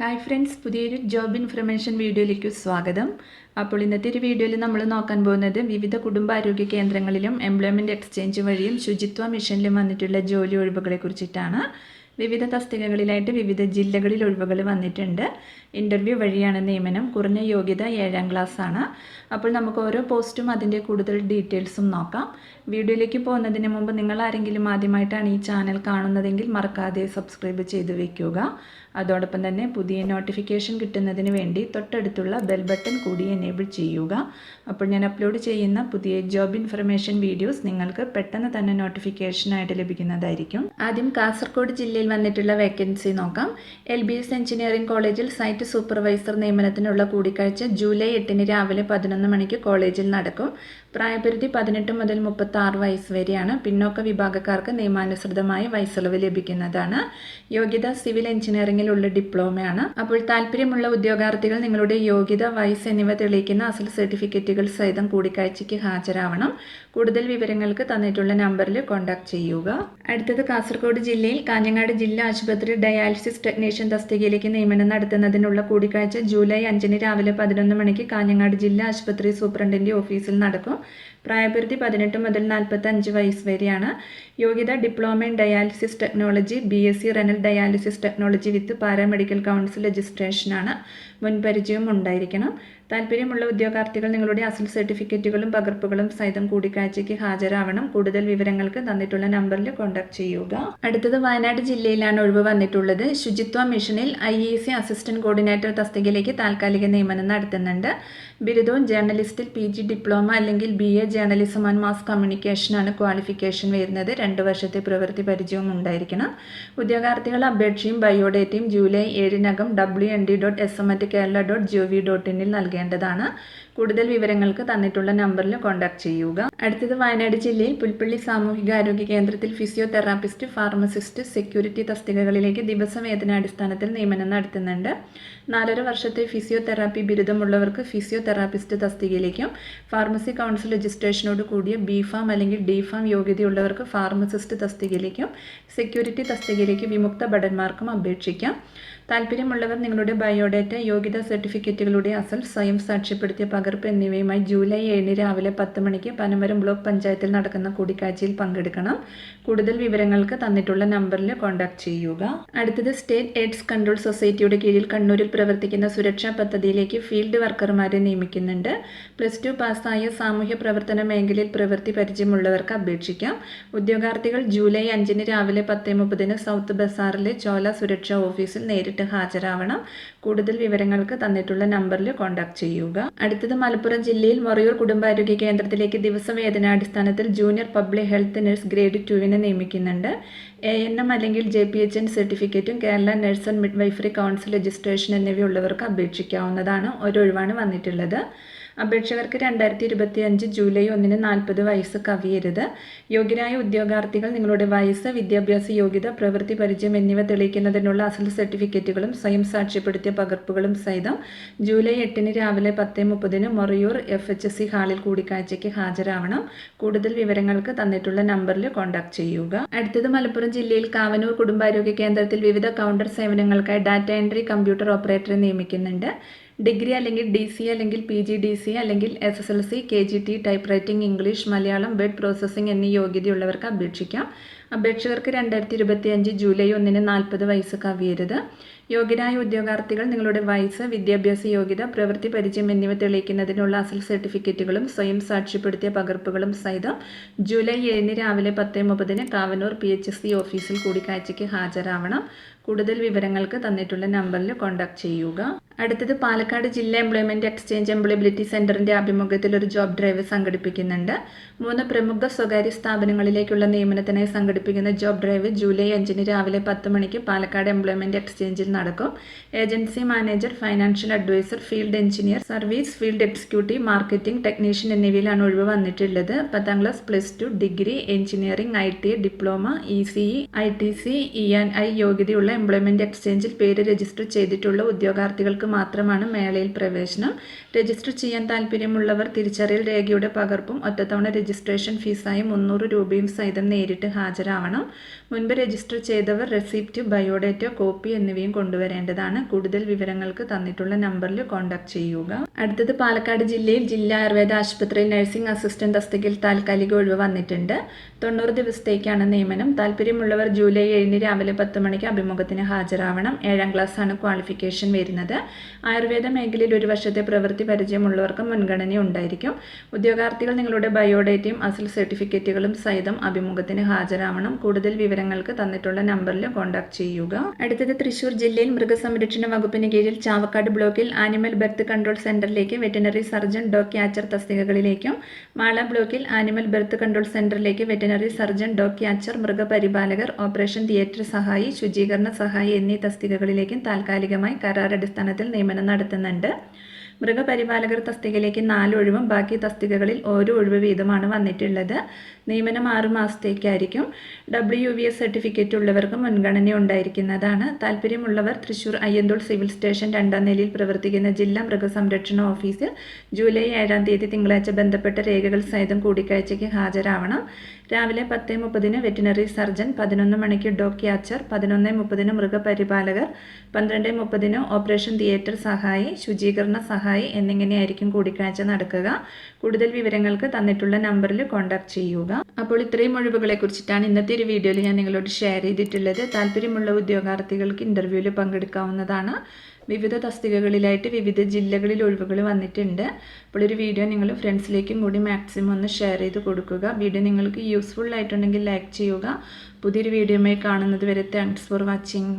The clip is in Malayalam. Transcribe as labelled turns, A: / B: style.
A: ഹായ് ഫ്രണ്ട്സ്, പുതിയൊരു ജോബ് ഇൻഫർമേഷൻ വീഡിയോയിലേക്ക് സ്വാഗതം. അപ്പോൾ ഇന്നത്തെ ഒരു വീഡിയോയിൽ നമ്മൾ നോക്കാൻ പോകുന്നത് വിവിധ കുടുംബാരോഗ്യ കേന്ദ്രങ്ങളിലും എംപ്ലോയ്മെൻറ്റ് എക്സ്ചേഞ്ച് വഴിയും ശുചിത്വ മിഷനിലും വന്നിട്ടുള്ള ജോലി ഒഴിവുകളെ കുറിച്ചിട്ടാണ്. വിവിധ തസ്തികകളിലായിട്ട് വിവിധ ജില്ലകളിൽ ഒഴിവുകൾ വന്നിട്ടുണ്ട്. ഇൻ്റർവ്യൂ വഴിയാണ് നിയമനം. കുറഞ്ഞ യോഗ്യത 7ാം ക്ലാസ് ആണ്. അപ്പോൾ നമുക്ക് ഓരോ പോസ്റ്റും അതിൻ്റെ കൂടുതൽ ഡീറ്റെയിൽസും നോക്കാം. വീഡിയോയിലേക്ക് പോകുന്നതിന് മുമ്പ് നിങ്ങൾ ആരെങ്കിലും ആദ്യമായിട്ടാണ് ഈ ചാനൽ കാണുന്നതെങ്കിൽ മറക്കാതെ സബ്സ്ക്രൈബ് ചെയ്ത് വയ്ക്കുക. അതോടൊപ്പം തന്നെ പുതിയ നോട്ടിഫിക്കേഷൻ കിട്ടുന്നതിന് വേണ്ടി തൊട്ടടുത്തുള്ള ബെൽ ബട്ടൺ കൂടി എനേബിൾ ചെയ്യുക. അപ്പോൾ ഞാൻ അപ്ലോഡ് ചെയ്യുന്ന പുതിയ ജോബ് ഇൻഫർമേഷൻ വീഡിയോസ് നിങ്ങൾക്ക് പെട്ടെന്ന് തന്നെ നോട്ടിഫിക്കേഷനായിട്ട് ലഭിക്കുന്നതായിരിക്കും. ആദ്യം കാസർഗോഡ് ജില്ലയിൽ വന്നിട്ടുള്ള വേക്കൻസി നോക്കാം. LBS എഞ്ചിനീയറിംഗ് കോളേജിൽ സൈറ്റ് സൂപ്പർവൈസർ നിയമനത്തിനുള്ള കൂടിക്കാഴ്ച ജൂലൈ 8 രാവിലെ 11 മണിക്ക് കോളേജിൽ നടക്കും. പ്രായപരിധി 18 മുതൽ 36 വയസ്സ് വരെയാണ്. പിന്നോക്ക വിഭാഗക്കാർക്ക് നിയമാനുസൃതമായ വയസ്സിളവ് ലഭിക്കുന്നതാണ്. യോഗ്യത സിവിൽ എഞ്ചിനീയറിംഗിലുള്ള ഡിപ്ലോമയാണ്. അപ്പോൾ താല്പര്യമുള്ള ഉദ്യോഗാർത്ഥികൾ നിങ്ങളുടെ യോഗ്യത, വയസ്സ് എന്നിവ തെളിയിക്കുന്ന അസൽ സർട്ടിഫിക്കറ്റുകൾ സഹിതം കൂടിക്കാഴ്ചയ്ക്ക് ഹാജരാവണം. കൂടുതൽ വിവരങ്ങൾക്ക് തന്നിട്ടുള്ള നമ്പറിൽ കോൺടാക്ട് ചെയ്യുക. അടുത്തത് കാസർഗോഡ് ജില്ലയിൽ കാഞ്ഞങ്ങാട് ജില്ലാ ആശുപത്രി ഡയാലിസിസ് ടെക്നീഷ്യൻ തസ്തികയിലേക്ക് നിയമനം നടത്തുന്നതിനുള്ള കൂടിക്കാഴ്ച ജൂലൈ 5 രാവിലെ 11 മണിക്ക് കാഞ്ഞങ്ങാട് ജില്ലാ ആശുപത്രി സൂപ്രണ്ടിൻ്റെ ഓഫീസിൽ നടക്കും. പ്രായപരിധി 18 മുതൽ 45 വയസ്സ് വരെയാണ്. യോഗ്യത diploma in dialysis technology, BSc renal dialysis technology with paramedical council രജിസ്ട്രേഷനാണ്. മുൻപരിചയം ഉണ്ടായിരിക്കണം. താല്പര്യമുള്ള ഉദ്യോഗാർത്ഥികൾ നിങ്ങളുടെ അസൽ സർട്ടിഫിക്കറ്റുകളും പകർപ്പുകളും സഹിതം കൂടിക്കാഴ്ചയ്ക്ക് ഹാജരാവണം. കൂടുതൽ വിവരങ്ങൾക്ക് തന്നിട്ടുള്ള നമ്പറിൽ കോൺടാക്ട് ചെയ്യുക. അടുത്തത് വയനാട് ജില്ലയിലാണ് ഒഴിവ് വന്നിട്ടുള്ളത്. ശുചിത്വ മിഷനിൽ IEC അസിസ്റ്റന്റ് കോർഡിനേറ്റർ തസ്തികയിലേക്ക് താൽക്കാലിക നിയമനം നടത്തുന്നുണ്ട്. ബിരുദവും ജേർണലിസ്റ്റിൽ PG ഡിപ്ലോമ അല്ലെങ്കിൽ BA ജേർണലിസം ആൻഡ് മാസ് കമ്മ്യൂണിക്കേഷനാണ് ക്വാളിഫിക്കേഷൻ വരുന്നത്. 2 വർഷത്തെ പ്രവൃത്തി പരിചയവും ഉണ്ടായിരിക്കണം. ഉദ്യോഗാർത്ഥികൾ അപേക്ഷയും ബയോഡേറ്റയും ജൂലൈ 7 wnd.sm@kerala.gov.in നൽകേണ്ടതാണ്. കൂടുതൽ വിവരങ്ങൾക്ക് തന്നിട്ടുള്ള നമ്പറിൽ കോൺടാക്ട് ചെയ്യുക. അടുത്തത് വയനാട് ജില്ലയിൽ പുൽപ്പള്ളി സാമൂഹികാരോഗ്യ കേന്ദ്രത്തിൽ ഫിസിയോതെറാപ്പിസ്റ്റ്, ഫാർമസിസ്റ്റ്, സെക്യൂരിറ്റി തസ്തികകളിലേക്ക് ദിവസവേതനാടിസ്ഥാനത്തിൽ നിയമനം നടത്തുന്നുണ്ട്. 4.5 വർഷത്തെ ഫിസിയോതെറാപ്പി ബിരുദമുള്ളവർക്ക് ഫിസിയോതെറാപ്പിസ്റ്റ് തസ്തികയിലേക്കും, ഫാർമസി കൗൺസിൽ രജിസ്ട്രേഷനോട് കൂടിയ B.Pharm അല്ലെങ്കിൽ D.Pharm യോഗ്യതയുള്ളവർക്ക് ഫാർമസിസ്റ്റ് തസ്തികയിലേക്കും, സെക്യൂരിറ്റി തസ്തികയിലേക്ക് വിമുക്ത ഭടന്മാർക്കും അപേക്ഷിക്കാം. താല്പര്യമുള്ളവർ നിങ്ങളുടെ ബയോഡേറ്റ, യോഗ്യതാ സർട്ടിഫിക്കറ്റുകളുടെ അസൽ, സ്വയം സാക്ഷ്യപ്പെടുത്തിയ പകർപ്പ് എന്നിവയുമായി ജൂലൈ 7 രാവിലെ 10 മണിക്ക് പനമരം ബ്ലോക്ക് പഞ്ചായത്തിൽ നടക്കുന്ന കൂടിക്കാഴ്ചയിൽ പങ്കെടുക്കണം. കൂടുതൽ വിവരങ്ങൾക്ക് തന്നിട്ടുള്ള നമ്പറിൽ കോൺടാക്ട് ചെയ്യുക. അടുത്തത് സ്റ്റേറ്റ് എയ്ഡ്സ് കൺട്രോൾ സൊസൈറ്റിയുടെ കീഴിൽ കണ്ണൂരിൽ പ്രവർത്തിക്കുന്ന സുരക്ഷാ പദ്ധതിയിലേക്ക് ഫീൽഡ് വർക്കർമാരെ നിയമിക്കുന്നുണ്ട്. +2 പാസ്സായ സാമൂഹ്യ പ്രവർത്തന മേഖലയിൽ പ്രവൃത്തി പരിചയമുള്ളവർക്ക് അപേക്ഷിക്കാം. ഉദ്യോഗാർത്ഥികൾ ജൂലൈ 5 രാവിലെ 10:30 സൗത്ത് ബസാറിലെ ചോല സുരക്ഷാ ഓഫീസിൽ നേരിട്ട് ഹാജരാവണം. കൂടുതൽ വിവരങ്ങൾക്ക് തന്നിട്ടുള്ള നമ്പറിൽ കോൺടാക്ട് ചെയ്യുക. അടുത്തത് മലപ്പുറം ജില്ലയിൽ മൊറയൂർ കുടുംബാരോഗ്യ കേന്ദ്രത്തിലേക്ക് ദിവസവേതനാടിസ്ഥാനത്തിൽ junior public health nurse grade 2 നിയമിക്കുന്നുണ്ട്. ANM അല്ലെങ്കിൽ JPHN സർട്ടിഫിക്കറ്റും Kerala nurse and midwifery council registration എന്നിവയുള്ളവർക്ക് അപേക്ഷിക്കാവുന്നതാണ്. ഒരൊഴിവാണ് വന്നിട്ടുള്ളത്. അപേക്ഷകർക്ക് 2025 ജൂലൈ 1 40 വയസ്സ് കവിയരുത്. യോഗ്യരായ ഉദ്യോഗാർത്ഥികൾ നിങ്ങളുടെ വയസ്സ്, വിദ്യാഭ്യാസ യോഗ്യത, പ്രവൃത്തി പരിചയം എന്നിവ തെളിയിക്കുന്നതിനുള്ള അസൽ സർട്ടിഫിക്കറ്റുകളും സ്വയം സാക്ഷ്യപ്പെടുത്തിയ പകർപ്പുകളും സഹിതം ജൂലൈ 8 രാവിലെ 10:30 മൊറയൂർ FHC ഹാളിൽ കൂടിക്കാഴ്ചയ്ക്ക് ഹാജരാവണം. കൂടുതൽ വിവരങ്ങൾക്ക് തന്നിട്ടുള്ള നമ്പറിൽ കോൺടാക്ട് ചെയ്യുക. അടുത്തത് മലപ്പുറം ജില്ലയിൽ കാവനൂർ കുടുംബാരോഗ്യ കേന്ദ്രത്തിൽ വിവിധ കൗണ്ടർ സേവനങ്ങൾക്കായി ഡാറ്റ എൻട്രി കമ്പ്യൂട്ടർ ഓപ്പറേറ്ററെ നിയമിക്കുന്നുണ്ട്. ഡിഗ്രി അല്ലെങ്കിൽ DC അല്ലെങ്കിൽ PGDC അല്ലെങ്കിൽ SSLC, KGT, type writing, English, Malayalam, word processing എന്നീ യോഗ്യതയുള്ളവർക്ക് അപേക്ഷിക്കാം. അപേക്ഷകർക്ക് 2025 ജൂലൈ 1 40 വയസ്സ് കവിയരുത്. യോഗ്യരായ ഉദ്യോഗാർത്ഥികൾ നിങ്ങളുടെ വയസ്സ്, വിദ്യാഭ്യാസ യോഗ്യത, പ്രവൃത്തി പരിചയം എന്നിവ തെളിയിക്കുന്നതിനുള്ള അസൽ സർട്ടിഫിക്കറ്റുകളും സ്വയം സാക്ഷ്യപ്പെടുത്തിയ പകർപ്പുകളും സഹിതം ജൂലൈ 7 രാവിലെ 10:30 കാവനൂർ PHC ഓഫീസിൽ കൂടിക്കാഴ്ചയ്ക്ക് ഹാജരാവണം. കൂടുതൽ വിവരങ്ങൾക്ക് തന്നിട്ടുള്ള നമ്പറിൽ കോൺടാക്ട് ചെയ്യുക. അടുത്തത് പാലക്കാട് ജില്ലാ എംപ്ലോയ്മെൻറ്റ് എക്സ്ചേഞ്ച് എംപ്ലോയബിലിറ്റി സെൻറ്ററിൻ്റെ ആഭിമുഖ്യത്തിൽ ഒരു ജോബ് ഡ്രൈവ് സംഘടിപ്പിക്കുന്നുണ്ട്. 3 പ്രമുഖ സ്വകാര്യ സ്ഥാപനങ്ങളിലേക്കുള്ള നിയമനത്തിനായി സംഘടിപ്പിക്കുന്ന ജോബ് ഡ്രൈവ് ജൂലൈ 5 രാവിലെ 10 മണിക്ക് പാലക്കാട് എംപ്ലോയ്മെൻറ്റ് എക്സ്ചേഞ്ചിൽ നടക്കും. Agency manager, financial adviser, field engineer, service field executive, marketing technician എന്നിവയിലാണ് ഒഴിവ് വന്നിട്ടുള്ളത്. 10ാം class, +2, degree, engineering, ITA, diploma, ECE, ITC, E&I യോഗ്യതയുള്ള എംപ്ലോയ്മെൻറ്റ് എക്സ്ചേഞ്ചിൽ പേര് രജിസ്റ്റർ ചെയ്തിട്ടുള്ള ഉദ്യോഗാർത്ഥികൾക്ക് മാത്രമാണ് മേളയിൽ പ്രവേശനം. രജിസ്റ്റർ ചെയ്യാൻ താല്പര്യമുള്ളവർ തിരിച്ചറിയൽ രേഖയുടെ പകർപ്പും ഒറ്റത്തവണ രജിസ്ട്രേഷൻ ഫീസായി 300 രൂപയും സഹിതം നേരിട്ട് ഹാജരാവണം. മുൻപ് രജിസ്റ്റർ ചെയ്തവർ റെസിപ്റ്റ്, ബയോഡേറ്റ കോപ്പി എന്നിവയും കൊണ്ടുവരേണ്ടതാണ്. കൂടുതൽ വിവരങ്ങൾക്ക് തന്നിട്ടുള്ള നമ്പറിൽ കോൺടാക്ട് ചെയ്യുക. അടുത്തത് പാലക്കാട് ജില്ലയിൽ ജില്ലാ ആയുർവേദ ആശുപത്രിയിൽ നഴ്സിംഗ് അസിസ്റ്റന്റ് തസ്തികയിൽ താൽക്കാലിക ഒഴിവ് വന്നിട്ടുണ്ട്. 90 ദിവസത്തേക്കാണ് നിയമനം. താല്പര്യമുള്ളവർ ജൂലൈ 7 രാവിലെ 10 മണിക്ക് അഭിമുഖത്തിന് ഹാജരാവണം. 7ാം ക്ലാസ്സാണ് ക്വാളിഫിക്കേഷൻ വരുന്നത്. ആയുർവേദ മേഖലയിൽ 1 വർഷത്തെ പ്രവൃത്തി പരിചയമുള്ളവർക്ക് മുൻഗണന ഉണ്ടായിരിക്കും. ഉദ്യോഗാർത്ഥികൾ നിങ്ങളുടെ ബയോഡേറ്റയും അസൽ സർട്ടിഫിക്കറ്റുകളും സഹിതം അഭിമുഖത്തിന് ഹാജരാവണം. കൂടുതൽ വിവരങ്ങൾക്ക് തന്നിട്ടുള്ള നമ്പറിൽ കോൺടാക്ട് ചെയ്യുക. അടുത്തത് തൃശൂർ ജില്ലയിൽ മൃഗസംരക്ഷണ വകുപ്പിന് കീഴിൽ ചാവക്കാട് ബ്ലോക്കിൽ ആനിമൽ ബർത്ത് കൺട്രോൾ സെന്ററിലേക്ക് വെറ്റിനറി സർജൻ ഡോഗ് ക്യാച്ചർ തസ്തികകളിലേക്കും, മാള ബ്ലോക്കിൽ ആനിമൽ ബർത്ത് കൺട്രോൾ സെന്ററിലേക്ക് വെറ്റിനറി സർജൻ ഡോഗ് ക്യാച്ചർ, മൃഗപരിപാലകർ, ഓപ്പറേഷൻ തിയേറ്റർ സഹായി, ശുചീകരണ സഹായി എന്നീ തസ്തികകളിലേക്കും താൽക്കാലികമായി കരാറടിസ്ഥാനത്തിൽ നിയമനം നടത്തുന്നുണ്ട്. മൃഗപരിപാലകർ തസ്തികയിലേക്ക് 4 ഒഴിവും ബാക്കി തസ്തികകളിൽ 1 ഒഴിവ് വീതമാണ് വന്നിട്ടുള്ളത്. നിയമനം 6 മാസത്തേക്കായിരിക്കും. WVS സർട്ടിഫിക്കറ്റ് ഉള്ളവർക്ക് മുൻഗണന ഉണ്ടായിരിക്കുന്നതാണ്. താല്പര്യമുള്ളവർ തൃശൂർ അയ്യന്തോൾ സിവിൽ സ്റ്റേഷൻ 2ാം നിലയിൽ പ്രവർത്തിക്കുന്ന ജില്ലാ മൃഗസംരക്ഷണ ഓഫീസിൽ ജൂലൈ 7 തിങ്കളാഴ്ച ബന്ധപ്പെട്ട രേഖകൾ സഹിതം കൂടിക്കാഴ്ചയ്ക്ക് ഹാജരാവണം. രാവിലെ 10:30 വെറ്റിനറി സർജൻ, 11 മണിക്ക് ഡോഗ് ക്യാച്ചർ, 11:30 മൃഗപരിപാലകർ, 12:30 ഓപ്പറേഷൻ തിയേറ്റർ സഹായി, ശുചീകരണ സഹായി എന്നിങ്ങനെയായിരിക്കും കൂടിക്കാഴ്ച നടക്കുക. കൂടുതൽ വിവരങ്ങൾക്ക് തന്നിട്ടുള്ള നമ്പറിൽ കോൺടാക്ട് ചെയ്യുക. അപ്പോൾ ഇത്രയും ഒഴിവുകളെ കുറിച്ചിട്ടാണ് ഇന്നത്തെ ഒരു വീഡിയോയിൽ ഞാൻ നിങ്ങളോട് ഷെയർ ചെയ്തിട്ടുള്ളത്. താല്പര്യമുള്ള ഉദ്യോഗാർത്ഥികൾക്ക് ഇൻ്റർവ്യൂവിൽ പങ്കെടുക്കാവുന്നതാണ്. വിവിധ തസ്തികകളിലായിട്ട് വിവിധ ജില്ലകളിൽ ഒഴിവുകൾ വന്നിട്ടുണ്ട്. അപ്പോൾ ഒരു വീഡിയോ നിങ്ങൾ ഫ്രണ്ട്സിലേക്കും കൂടി മാക്സിമം ഒന്ന് ഷെയർ ചെയ്ത് കൊടുക്കുക. വീഡിയോ നിങ്ങൾക്ക് യൂസ്ഫുൾ ആയിട്ടുണ്ടെങ്കിൽ ലൈക്ക് ചെയ്യുക. പുതിയൊരു വീഡിയോയുമായി കാണുന്നത് വരെ താങ്ക്സ് ഫോർ വാച്ചിങ്.